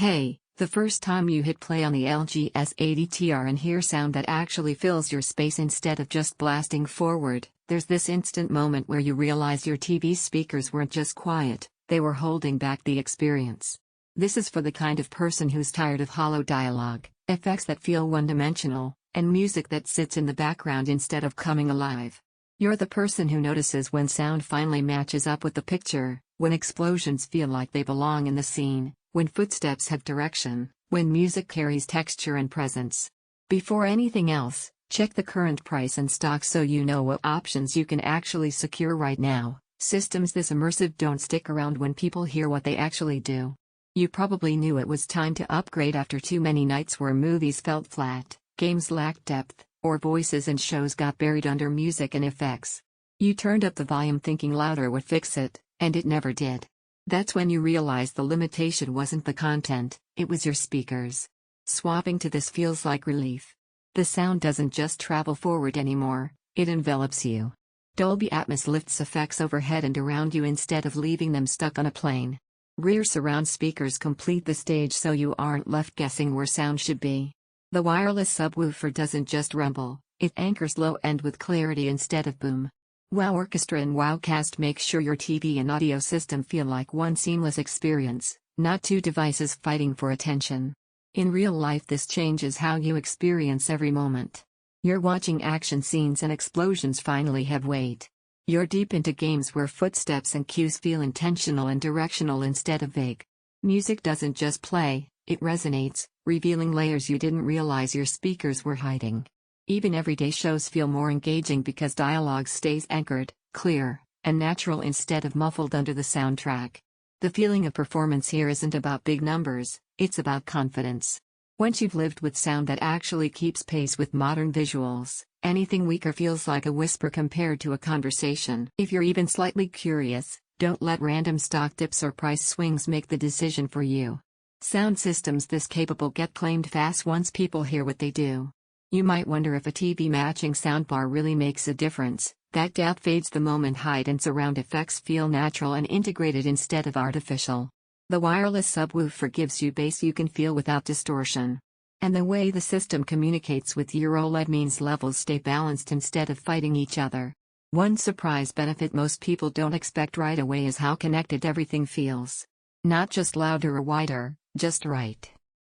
Hey, the first time you hit play on the LG S80TR and hear sound that actually fills your space instead of just blasting forward, there's this instant moment where you realize your TV speakers weren't just quiet, they were holding back the experience. This is for the kind of person who's tired of hollow dialogue, effects that feel one-dimensional, and music that sits in the background instead of coming alive. You're the person who notices when sound finally matches up with the picture, when explosions feel like they belong in the scene, when footsteps have direction, when music carries texture and presence. Before anything else, check the current price and stock so you know what options you can actually secure right now. Systems this immersive don't stick around when people hear what they actually do. You probably knew it was time to upgrade after too many nights where movies felt flat, games lacked depth, or voices and shows got buried under music and effects. You turned up the volume thinking louder would fix it, and it never did. That's when you realize the limitation wasn't the content, it was your speakers. Swapping to this feels like relief. The sound doesn't just travel forward anymore, it envelops you. Dolby Atmos lifts effects overhead and around you instead of leaving them stuck on a plane. Rear surround speakers complete the stage so you aren't left guessing where sound should be. The wireless subwoofer doesn't just rumble, it anchors low end with clarity instead of boom. Orchestra and WOWCAST make sure your TV and audio system feel like one seamless experience, not two devices fighting for attention. In real life, this changes how you experience every moment. You're watching action scenes and explosions finally have weight. You're deep into games where footsteps and cues feel intentional and directional instead of vague. Music doesn't just play, it resonates, revealing layers you didn't realize your speakers were hiding. Even everyday shows feel more engaging because dialogue stays anchored, clear, and natural instead of muffled under the soundtrack. The feeling of performance here isn't about big numbers, it's about confidence. Once you've lived with sound that actually keeps pace with modern visuals, anything weaker feels like a whisper compared to a conversation. If you're even slightly curious, don't let random stock dips or price swings make the decision for you. Sound systems this capable get claimed fast once people hear what they do. You might wonder if a TV matching soundbar really makes a difference. That doubt fades the moment hide and surround effects feel natural and integrated instead of artificial. The wireless subwoofer gives you bass you can feel without distortion. And the way the system communicates with your OLED means levels stay balanced instead of fighting each other. One surprise benefit most people don't expect right away is how connected everything feels. Not just louder or wider, just right.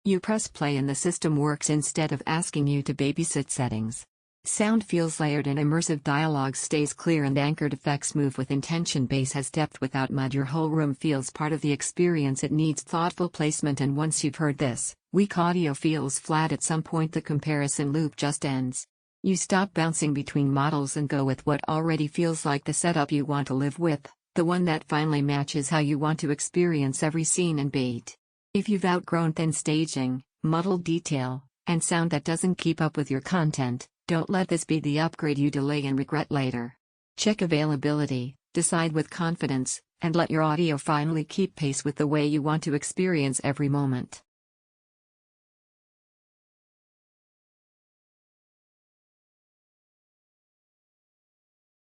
You press play and the system works instead of asking you to babysit settings. Sound feels layered and immersive, dialogue stays clear and anchored, effects move with intention, bass has depth without mud, your whole room feels part of the experience. It needs thoughtful placement, and once you've heard this, weak audio feels flat at some point, the comparison loop just ends. You stop bouncing between models and go with what already feels like the setup you want to live with, the one that finally matches how you want to experience every scene and beat. If you've outgrown thin staging, muddled detail, and sound that doesn't keep up with your content, don't let this be the upgrade you delay and regret later. Check availability, decide with confidence, and let your audio finally keep pace with the way you want to experience every moment.